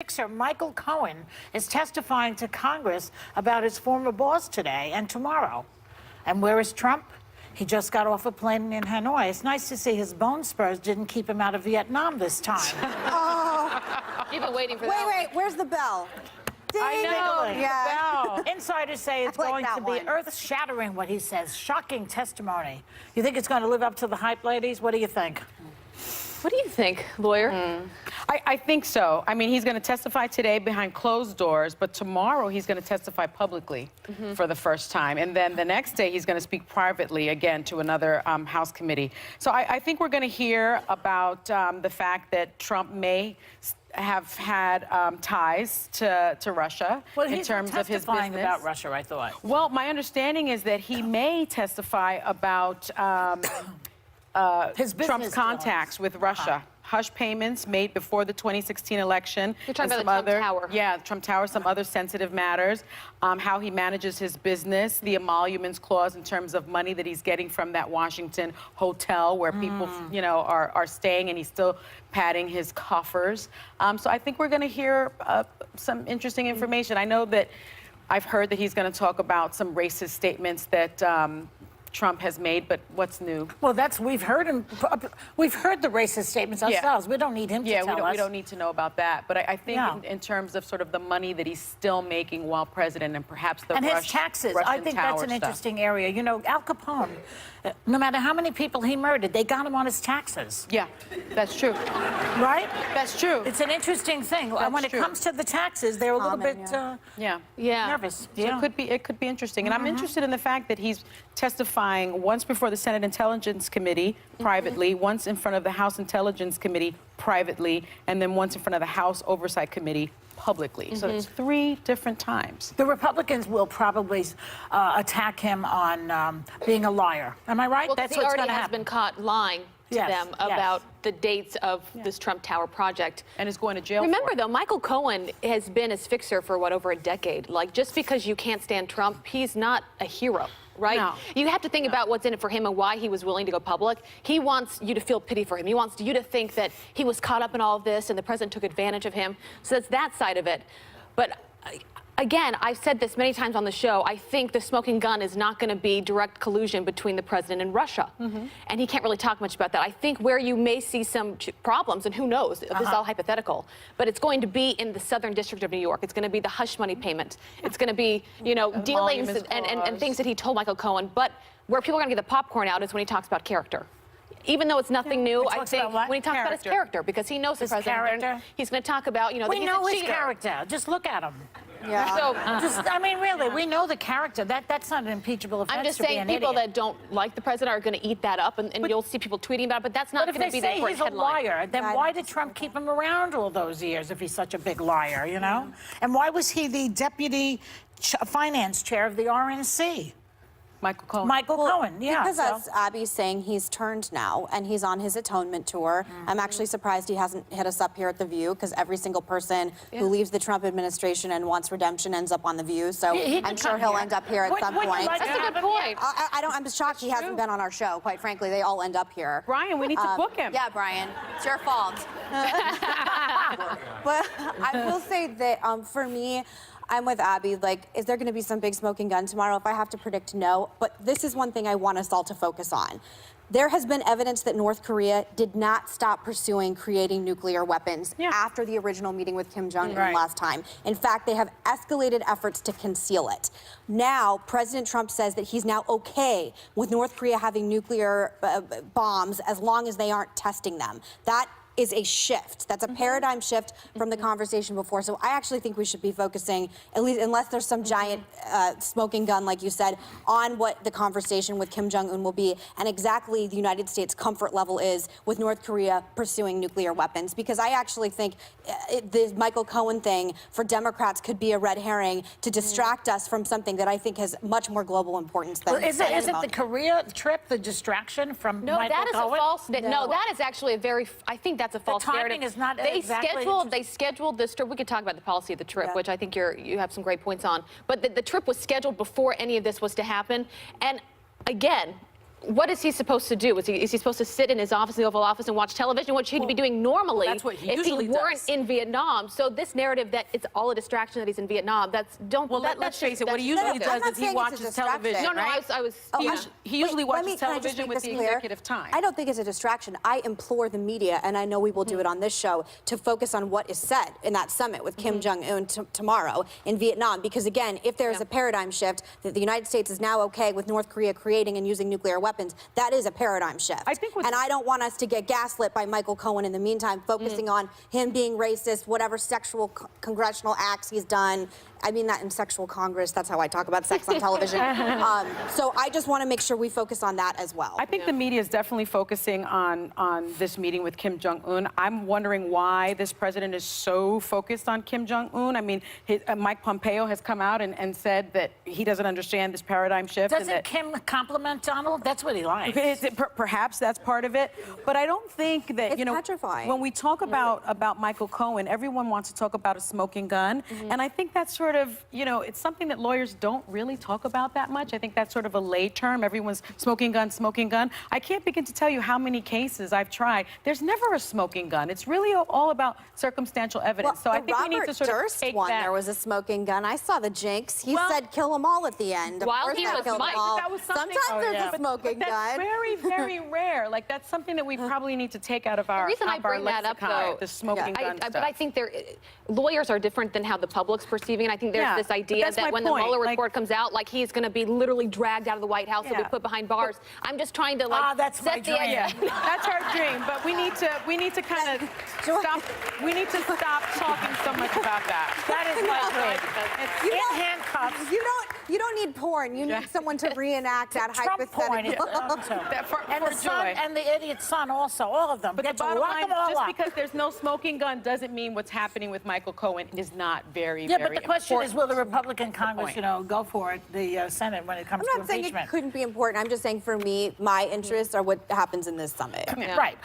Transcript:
Fixer Michael Cohen is testifying to Congress about his former boss today and tomorrow. And where is Trump? He just got off a plane in Hanoi. It's nice to see his bone spurs didn't keep him out of Vietnam this time. You've been waiting for that. Wait, where's the bell? Ding. I know. Yeah. Wow. Insiders say it's I going like that to be one. earth-shattering, what he says. Shocking testimony. You think it's going to live up to the hype, ladies? What do you think? What do you think, lawyer? I think so. I mean, he's going to testify today behind closed doors, but tomorrow he's going to testify publicly for the first time. And then the next day he's going to speak privately again to another House committee. So I think we're going to hear about the fact that Trump may have had ties to Russia in terms of his business. About Russia, I thought. Well, my understanding is that he may testify about His business Trump's contacts with Russia. Hush payments made before the 2016 election. You're talking and about the some Trump Tower. Yeah, the Trump Tower, some other sensitive matters, how he manages his business, the emoluments clause in terms of money that he's getting from that Washington hotel where people, you know, are staying, and he's still padding his coffers. So I think we're going to hear some interesting information. I know that I've heard that he's going to talk about some racist statements that Trump has made, but what's new? Well, we've heard him. We've heard the racist statements ourselves. We don't need him to tell us. We don't need to know about that. But I think in terms of sort of the money that he's still making while president, and perhaps the his taxes. Russian I think that's an interesting area. You know, Al Capone, no matter how many people he murdered, they got him on his taxes. Yeah, that's true. Right? That's true. It's an interesting thing. That's when it true. comes to the taxes, they're a little bit yeah. nervous. So it could be interesting. And I'm interested in the fact that he's testifying once before the Senate Intelligence Committee privately, once in front of the House Intelligence Committee privately, and then once in front of the House Oversight Committee publicly. So it's 3 different times. The Republicans will probably attack him on being a liar. Am I right? Well, That's he what's already going to has happen. been caught lying to them about the dates of this Trump Tower project. And is going to jail. Remember, though, Michael Cohen has been his fixer for, over a decade. Like, just because you can't stand Trump, he's not a hero. Right? No. You have to think about what's in it for him and why he was willing to go public. He wants you to feel pity for him. He wants you to think that he was caught up in all of this and the president took advantage of him. So that's that side of it. But again, I've said this many times on the show, I think the smoking gun is not going to be direct collusion between the president and Russia. And he can't really talk much about that. I think where you may see some problems, and who knows, this is all hypothetical, but it's going to be in the Southern District of New York. It's going to be the hush money payment. It's going to be, you know, dealings and things that he told Michael Cohen. But where people are going to get the popcorn out is when he talks about character. Even though it's nothing new, I think when he talks about his character, because he knows the president, he's going to talk about, you know, we that he's know a his cheater. character. Just look at him. Yeah. So, I mean, really, we know the character. That's not an impeachable offense. I'm just to be saying an people idiot. that don't like the president are going to eat that up, and you'll see people tweeting about it, but that's not But if going they to be the say important he's a headline. liar, then why did Trump keep him around all those years if he's such a big liar, you know? And why was he the deputy finance chair of the RNC? Michael Cohen. Michael Cohen, yeah. Because as Abby's saying, he's turned now, and he's on his atonement tour. I'm actually surprised he hasn't hit us up here at The View, because every single person who leaves the Trump administration and wants redemption ends up on The View. So I'm sure he'll end up here at some point. Like That's a good point. I'm shocked he hasn't been on our show, quite frankly. They all end up here. Brian, we need to book him. Yeah, Brian, it's your fault. But I will say that for me, I'm with Abby. Like, is there going to be some big smoking gun tomorrow? If I have to predict, no. But this is one thing I want us all to focus on. There has been evidence that North Korea did not stop pursuing creating nuclear weapons after the original meeting with Kim Jong-un last time. In fact, they have escalated efforts to conceal it. Now, President Trump says that he's now okay with North Korea having nuclear bombs as long as they aren't testing them. That is a shift. That's a paradigm shift from the conversation before. So I actually think we should be focusing, at least unless there's some giant smoking gun, like you said, on what the conversation with Kim Jong-un will be and exactly the United States' comfort level is with North Korea pursuing nuclear weapons. Because I actually think the Michael Cohen thing for Democrats could be a red herring to distract us from something that I think has much more global importance than Is it the Korea trip the distraction from No, Michael that is Cohen? a false. No, that is actually a very. I think that's a false timing narrative. is not They exactly scheduled this trip. We could talk about the policy of the trip, which I think you have some great points on. But the trip was scheduled before any of this was to happen. And again, what is he supposed to do? Is he supposed to sit in his office, in the Oval Office, and watch television? What should he be doing normally that's what he if he usually weren't does. in Vietnam? So this narrative that it's all a distraction that he's in Vietnam, Let's face it. What he usually I'm does not is he saying it's a watches distraction. television. No, right? I was. He usually Wait, watches can I just television make with this the clear? executive time. I don't think it's a distraction. I implore the media, and I know we will do it on this show, to focus on what is said in that summit with Kim Jong-un tomorrow in Vietnam. Because again, if there is a paradigm shift that the United States is now okay with North Korea creating and using nuclear weapons, that is a paradigm shift. And I don't want us to get gaslit by Michael Cohen in the meantime, focusing on him being racist, whatever sexual congressional acts he's done. I mean that in sexual Congress. That's how I talk about sex on television. So I just want to make sure we focus on that as well. I think the media is definitely focusing on this meeting with Kim Jong-un. I'm wondering why this president is so focused on Kim Jong-un. I mean, Mike Pompeo has come out and said that he doesn't understand this paradigm shift. Doesn't Kim compliment Donald? That's what he likes. Perhaps that's part of it, but I don't think that, It's petrifying. when we talk about Michael Cohen, everyone wants to talk about a smoking gun, and I think that's sort of, it's something that lawyers don't really talk about that much. I think that's sort of a lay term. Everyone's smoking gun, smoking gun. I can't begin to tell you how many cases I've tried. There's never a smoking gun. It's really all about circumstantial evidence. So I think we need to sort of take that. There was a smoking gun. I saw the jinx. He said kill them all at the end. While Of course he I was killed Mike, them all. that was something- Sometimes there's a smoking But that's gun. very, very rare. Like, that's something that we probably need to take out of our The reason I out of our bring that up, lexicon, though, the smoking gun but stuff. I think lawyers are different than how the public's perceiving it. I think there's Yeah, this but idea that's that my when point. the Mueller Like- report comes out, like he's going to be literally dragged out of the White House and be Yeah. put behind bars. I'm just trying to that's my set the dream. idea. Yeah, that's our dream, but we need to kind of stop. We need to stop talking so much about that. That is my dream. You In don't- handcuffs. You don't need porn. You need someone to reenact that Trump porn is hypothetical. and for the son joy. and the idiot's son also, all of them. But the Get to bottom lock line, them all just up. because there's no smoking gun doesn't mean what's happening with Michael Cohen is not very, Yeah, very but the question is, important. will the Republican Congress, point. go for it, the Senate, when it comes I'm to not saying impeachment? it couldn't be important. I'm just saying for me, my interests are what happens in this summit. Right.